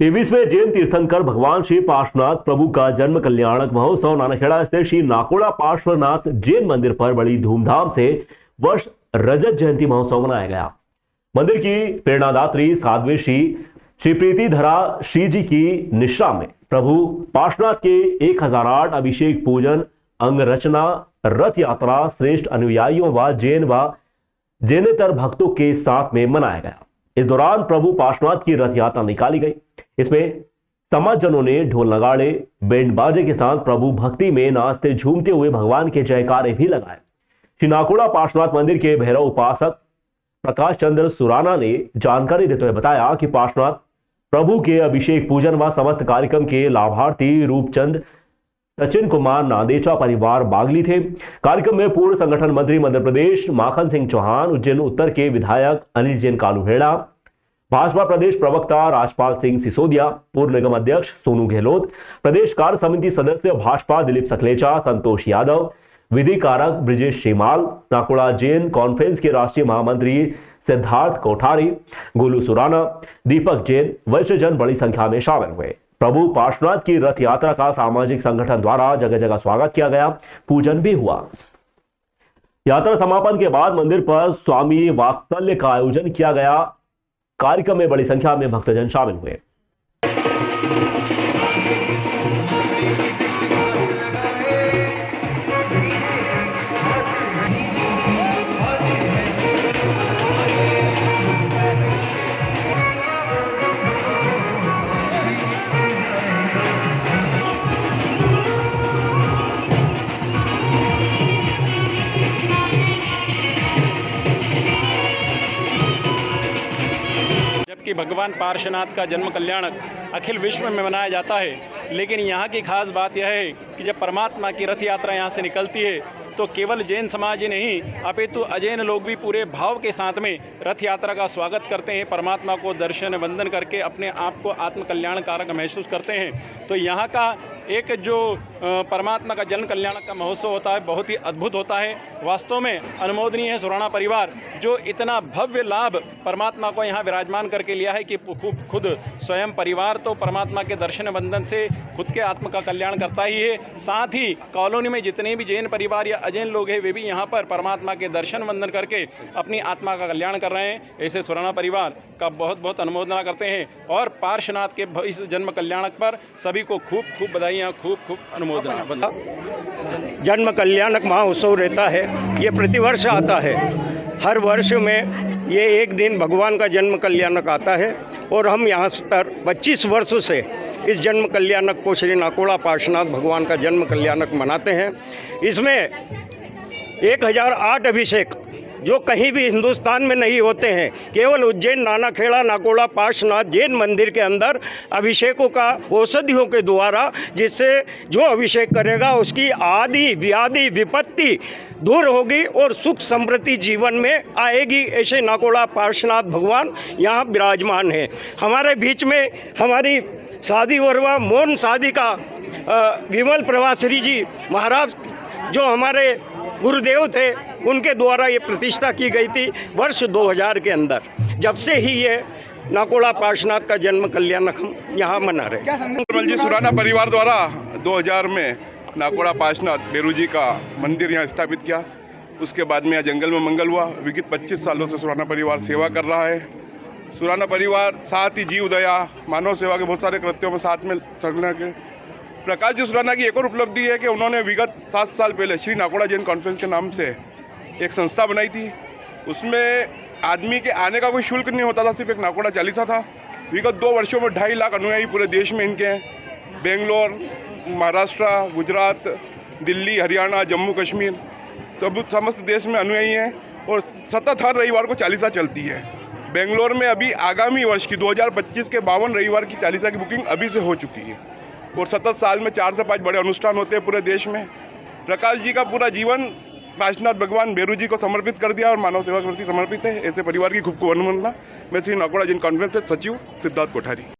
23वें जैन तीर्थंकर भगवान श्री पार्श्वनाथ प्रभु का जन्म कल्याणक महोत्सव नानाखेड़ा स्थित श्री नाकोड़ा पार्श्वनाथ जैन मंदिर पर बड़ी धूमधाम से वर्ष रजत जयंती महोत्सव मनाया गया। मंदिर की प्रेरणादात्री साध्वी श्री प्रीतिधरा श्री जी की निश्रा में प्रभु पार्श्वनाथ के 1008 अभिषेक पूजन अंग रचना रथ यात्रा श्रेष्ठ अनुयायियों व जैनेतर भक्तों के साथ में मनाया गया। इस दौरान प्रभु पार्श्वनाथ की रथ यात्रा निकाली गई। इसमें समाजजनों ने ढोल नगाड़े बैंड बाजे के साथ प्रभु भक्ति में नाचते झूमते हुए भगवान के जयकारे भी लगाए। श्री नाकोड़ा पार्श्वनाथ मंदिर के भैरव उपासक प्रकाश चंद्र सुराना ने जानकारी देते हुए बताया कि पार्श्वनाथ प्रभु के अभिषेक पूजन व समस्त कार्यक्रम के लाभार्थी रूपचंद सचिन कुमार नादेचा परिवार बागली थे। कार्यक्रम में पूर्व संगठन मंत्री मध्य प्रदेश माखन सिंह चौहान, उज्जैन उत्तर के विधायक अनिल जैन कालूहेड़ा, भाजपा प्रदेश प्रवक्ता राजपाल सिंह सिसोदिया, पूर्व निगम अध्यक्ष सोनू गहलोत, प्रदेश कार्य समिति सदस्य भाजपा दिलीप सकलेचा, संतोष यादव, विधि कारक ब्रिजेश श्रीमाल, नाकोड़ा जैन कॉन्फ्रेंस के राष्ट्रीय महामंत्री सिद्धार्थ कोठारी, गोलू सुराना, दीपक जैन, वरिष्ठ जन बड़ी संख्या में शामिल हुए। प्रभु पार्श्वनाथ की रथ यात्रा का सामाजिक संगठन द्वारा जगह जगह स्वागत किया गया, पूजन भी हुआ। यात्रा समापन के बाद मंदिर पर स्वामी वात्सल्य का आयोजन किया गया। कार्यक्रम में बड़ी संख्या में भक्तजन शामिल हुए। कि भगवान पार्श्वनाथ का जन्म कल्याणक अखिल विश्व में मनाया जाता है, लेकिन यहाँ की खास बात यह है कि जब परमात्मा की रथ यात्रा यहाँ से निकलती है तो केवल जैन समाज ही नहीं अपितु अजैन लोग भी पूरे भाव के साथ में रथ यात्रा का स्वागत करते हैं। परमात्मा को दर्शन वंदन करके अपने आप को आत्म कल्याण कारक महसूस करते हैं। तो यहाँ का एक जो परमात्मा का जन्म कल्याणक का महोत्सव होता है बहुत ही अद्भुत होता है। वास्तव में अनुमोदनीय है सुराना परिवार जो इतना भव्य लाभ परमात्मा को यहाँ विराजमान करके लिया है कि खुद स्वयं परिवार तो परमात्मा के दर्शन वंदन से खुद के आत्म का कल्याण करता ही है, साथ ही कॉलोनी में जितने भी जैन परिवार या अजैन लोग हैं वे भी यहाँ पर परमात्मा के दर्शन वंदन करके अपनी आत्मा का कल्याण कर रहे हैं। ऐसे सुराना परिवार का बहुत बहुत अनुमोदना करते हैं और पार्श्वनाथ के इस जन्म कल्याणक पर सभी को खूब खूब बधाइयाँ, खूब खूब अनुमोदना। जन्म कल्याणक महोत्सव रहता है, ये प्रतिवर्ष आता है। हर वर्ष में ये एक दिन भगवान का जन्म कल्याणक आता है और हम यहाँ पर 25 वर्षों से इस जन्म कल्याणक को श्री नाकोड़ा पार्श्वनाथ भगवान का जन्म कल्याणक मनाते हैं। इसमें 1008 अभिषेक जो कहीं भी हिंदुस्तान में नहीं होते हैं, केवल उज्जैन नानाखेड़ा नाकोड़ा पार्श्वनाथ जैन मंदिर के अंदर अभिषेकों का औषधियों के द्वारा, जिससे जो अभिषेक करेगा उसकी आदि व्याधि विपत्ति दूर होगी और सुख समृद्धि जीवन में आएगी। ऐसे नाकोड़ा पार्श्वनाथ भगवान यहाँ विराजमान है। हमारे बीच में हमारी शादी वर्वा मौन शादी का विमल प्रभाश्री जी महाराज जो हमारे गुरुदेव थे, उनके द्वारा ये प्रतिष्ठा की गई थी वर्ष 2000 के अंदर। जब से ही ये नाकोड़ा पार्श्वनाथ का जन्म कल्याणक हम यहाँ मना रहे हैं। जी सुराना परिवार द्वारा 2000 में नाकोड़ा पार्श्वनाथ बेरू जी का मंदिर यहाँ स्थापित किया। उसके बाद में यहाँ जंगल में मंगल हुआ। विगत 25 सालों से सुराना परिवार सेवा कर रहा है। सुराना परिवार साथ ही जीव दया मानव सेवा के बहुत सारे कृत्यों में साथ में चलने के प्रकाश जी सुराना की एक और उपलब्धि है कि उन्होंने विगत 7 साल पहले श्री नाकोड़ा जैन कॉन्फ्रेंस के नाम से एक संस्था बनाई थी। उसमें आदमी के आने का कोई शुल्क नहीं होता था, सिर्फ एक नाकोड़ा चालीसा था। विगत 2 वर्षों में 2.5 लाख अनुयायी पूरे देश में इनके हैं। बेंगलोर, महाराष्ट्र, गुजरात, दिल्ली, हरियाणा, जम्मू कश्मीर समस्त देश में अनुयायी हैं और सतत हर रविवार को चालीसा चलती है। बेंगलोर में अभी आगामी वर्ष की 2025 के 52 रविवार की चालीसा की बुकिंग अभी से हो चुकी है और सतत साल में 4 से 5 बड़े अनुष्ठान होते हैं पूरे देश में। प्रकाश जी का पूरा जीवन पार्श्वनाथ भगवान बेरू जी को समर्पित कर दिया और मानव सेवा के प्रति समर्पित है। ऐसे परिवार की खूब खूब अनुमोदना। मैं श्री नाकोड़ा जैन कॉन्फ्रेंस से सचिव सिद्धार्थ कोठारी।